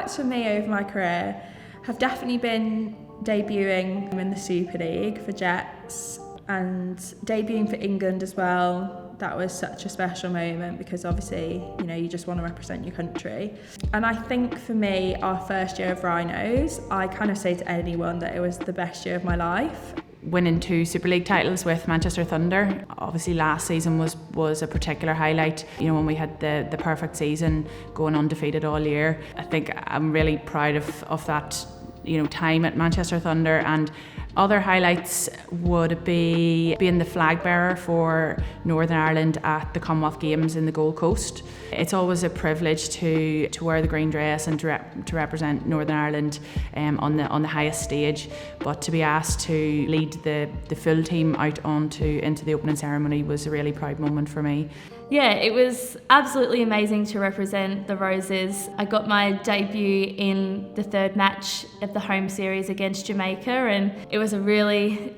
highlights for me over my career have definitely been debuting in the Super League for Jets and debuting for England as well. That was such a special moment because obviously, you know, you just want to represent your country. And I think for me, our first year of Rhinos, I kind of say to anyone that it was the best year of my life. Winning 2 Super League titles with Manchester Thunder. Obviously last season was a particular highlight. You know, when we had the perfect season, going undefeated all year. I think I'm really proud of that, you know, time at Manchester Thunder. And other highlights would be being the flag bearer for Northern Ireland at the Commonwealth Games in the Gold Coast. It's always a privilege to wear the green dress and to represent Northern Ireland on the highest stage. But to be asked to lead the full team out into the opening ceremony was a really proud moment for me. Yeah, it was absolutely amazing to represent the Roses. I got my debut in the 3rd match of the home series against Jamaica, and it was a really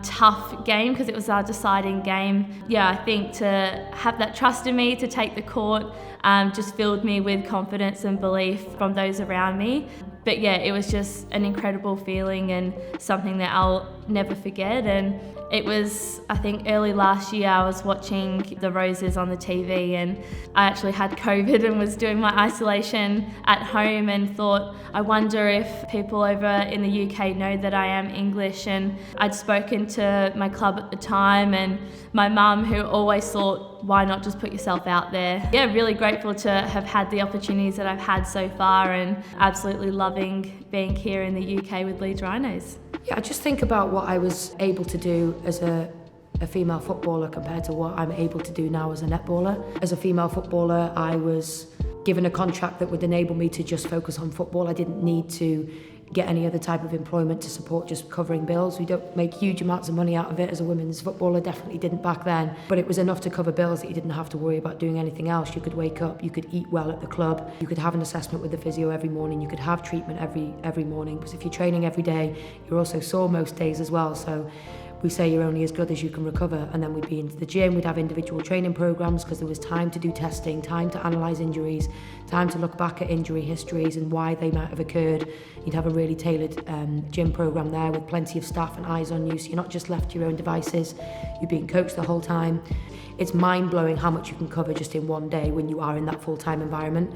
tough game because it was our deciding game. Yeah, I think to have that trust in me to take the court just filled me with confidence and belief from those around me. But yeah, it was just an incredible feeling and something that I'll never forget. And it was, I think early last year, I was watching the Roses on the TV and I actually had COVID and was doing my isolation at home and thought, I wonder if people over in the UK know that I am English. And I'd spoken to my club at the time and my mum, who always thought, why not just put yourself out there? Yeah, really grateful to have had the opportunities that I've had so far and absolutely loving being here in the UK with Leeds Rhinos. Yeah, I just think about what I was able to do as a female footballer compared to what I'm able to do now as a netballer. As a female footballer, I was given a contract that would enable me to just focus on football. I didn't need to get any other type of employment to support just covering bills. We don't make huge amounts of money out of it as a women's footballer, definitely didn't back then, but it was enough to cover bills that you didn't have to worry about doing anything else. You could wake up, you could eat well at the club, you could have an assessment with the physio every morning, you could have treatment every morning, because if you're training every day, you're also sore most days as well. So we say you're only as good as you can recover, and then we'd be into the gym, we'd have individual training programs because there was time to do testing, time to analyse injuries, time to look back at injury histories and why they might have occurred. You'd have a really tailored gym program there with plenty of staff and eyes on you, so you're not just left to your own devices, you're being coached the whole time. It's mind-blowing how much you can cover just in one day when you are in that full-time environment.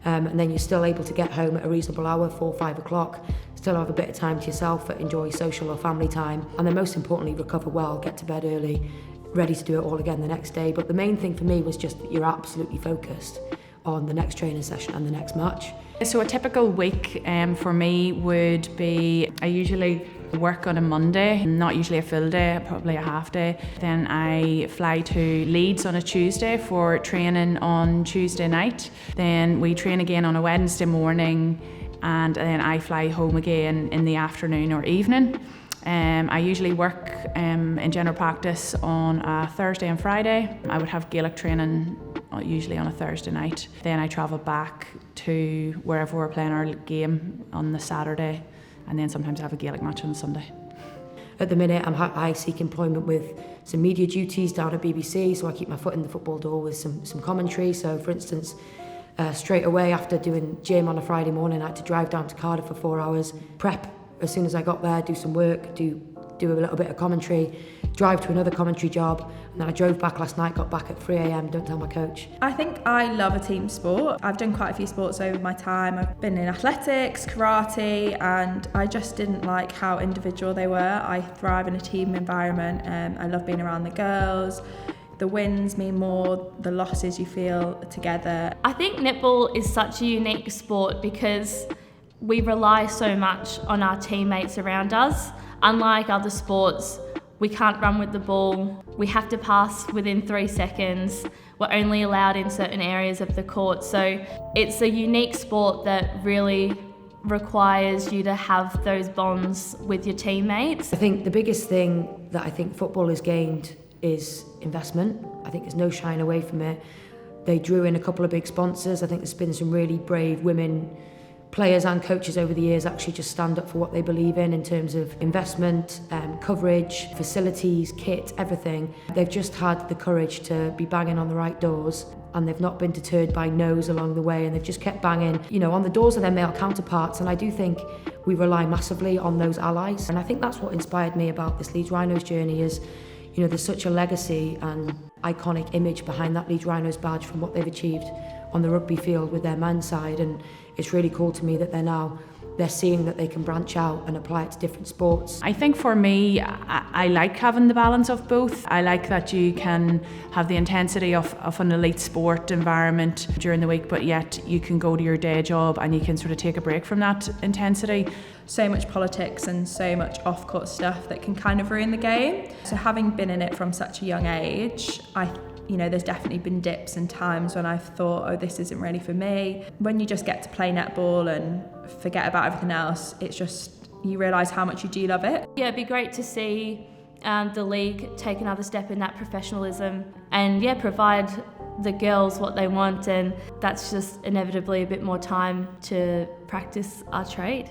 And then you're still able to get home at a reasonable hour, 4 or 5 o'clock, still have a bit of time to yourself, enjoy social or family time, and then most importantly, recover well, get to bed early, ready to do it all again the next day. But the main thing for me was just that you're absolutely focused on the next training session and the next match. So a typical week for me would be, I usually work on a Monday, not usually a full day, probably a half day. Then I fly to Leeds on a Tuesday for training on Tuesday night. Then we train again on a Wednesday morning, and then I fly home again in the afternoon or evening. I usually work in general practice on a Thursday and Friday. I would have Gaelic training usually on a Thursday night. Then I travel back to wherever we're playing our game on the Saturday, and then sometimes I have a Gaelic match on a Sunday. At the minute, I seek employment with some media duties down at BBC, so I keep my foot in the football door with some commentary. So for instance, straight away after doing gym on a Friday morning, I had to drive down to Cardiff for 4 hours, prep as soon as I got there, do some work, do a little bit of commentary, drive to another commentary job, and then I drove back last night, got back at 3 a.m, don't tell my coach. I think I love a team sport. I've done quite a few sports over my time. I've been in athletics, karate, and I just didn't like how individual they were. I thrive in a team environment. I love being around the girls. The wins mean more, the losses you feel together. I think netball is such a unique sport because we rely so much on our teammates around us. Unlike other sports, we can't run with the ball, we have to pass within 3 seconds, we're only allowed in certain areas of the court. So it's a unique sport that really requires you to have those bonds with your teammates. I think the biggest thing that I think football has gained is investment. I think there's no shying away from it. They drew in a couple of big sponsors. I think there's been some really brave women players and coaches over the years actually just stand up for what they believe in terms of investment, coverage, facilities, kit, everything. They've just had the courage to be banging on the right doors, and they've not been deterred by no's along the way, and they've just kept banging, on the doors of their male counterparts. And I do think we rely massively on those allies, and I think that's what inspired me about this Leeds Rhinos journey is, there's such a legacy and iconic image behind that Leeds Rhinos badge from what they've achieved on the rugby field with their men's side, and it's really cool to me that they're seeing that they can branch out and apply it to different sports. I think for me, I like having the balance of both. I like that you can have the intensity of an elite sport environment during the week, but yet you can go to your day job and you can sort of take a break from that intensity. So much politics and so much off-court stuff that can kind of ruin the game. So having been in it from such a young age, there's definitely been dips and times when I've thought, this isn't really for me. When you just get to play netball and forget about everything else, it's just, you realise how much you do love it. Yeah, it'd be great to see the league take another step in that professionalism and provide the girls what they want, and that's just inevitably a bit more time to practice our trade.